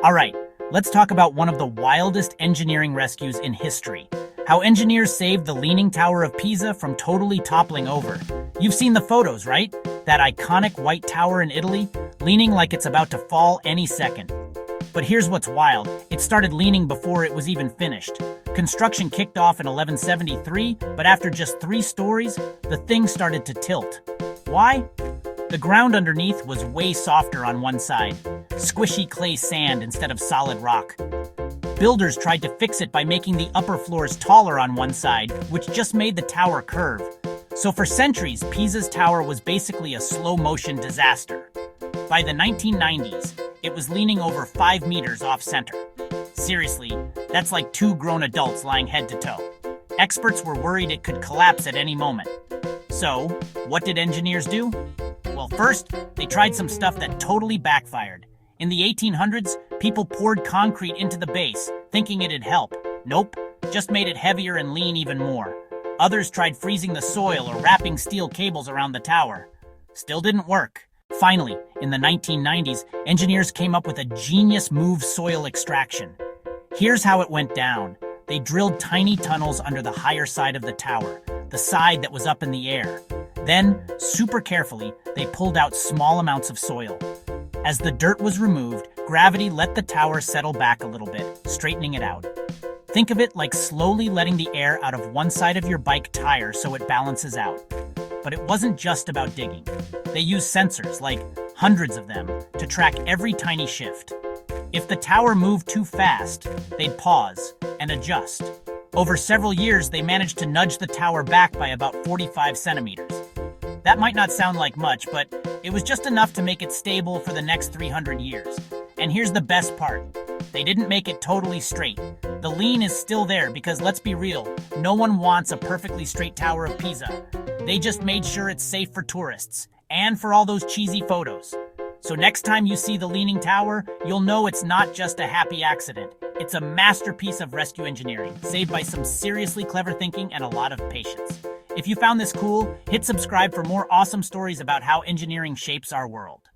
All right, let's talk about one of the wildest engineering rescues in history. How engineers saved the Leaning Tower of Pisa from totally toppling over. You've seen the photos, right? That iconic white tower in Italy, leaning like it's about to fall any second. But here's what's wild. It started leaning before it was even finished. Construction kicked off in 1173, but after just 3 stories, the thing started to tilt. Why? The ground underneath was way softer on one side, squishy clay sand instead of solid rock. Builders tried to fix it by making the upper floors taller on one side, which just made the tower curve. So for centuries, Pisa's tower was basically a slow-motion disaster. By the 1990s, it was leaning over 5 meters off-center. Seriously, that's like 2 grown adults lying head to toe. Experts were worried it could collapse at any moment. So, what did engineers do? Well, first, they tried some stuff that totally backfired. In the 1800s, people poured concrete into the base, thinking it'd help. Nope, just made it heavier and lean even more. Others tried freezing the soil or wrapping steel cables around the tower. Still didn't work. Finally, in the 1990s, engineers came up with a genius move: soil extraction. Here's how it went down. They drilled tiny tunnels under the higher side of the tower, the side that was up in the air. Then, super carefully, they pulled out small amounts of soil. As the dirt was removed, gravity let the tower settle back a little bit, straightening it out. Think of it like slowly letting the air out of one side of your bike tire so it balances out. But it wasn't just about digging. They used sensors, like hundreds of them, to track every tiny shift. If the tower moved too fast, they'd pause and adjust. Over several years, they managed to nudge the tower back by about 45 centimeters. That might not sound like much, but it was just enough to make it stable for the next 300 years. And here's the best part. They didn't make it totally straight. The lean is still there because, let's be real, no one wants a perfectly straight Tower of Pisa. They just made sure it's safe for tourists and for all those cheesy photos. So next time you see the Leaning Tower, you'll know it's not just a happy accident. It's a masterpiece of rescue engineering, saved by some seriously clever thinking and a lot of patience. If you found this cool, hit subscribe for more awesome stories about how engineering shapes our world.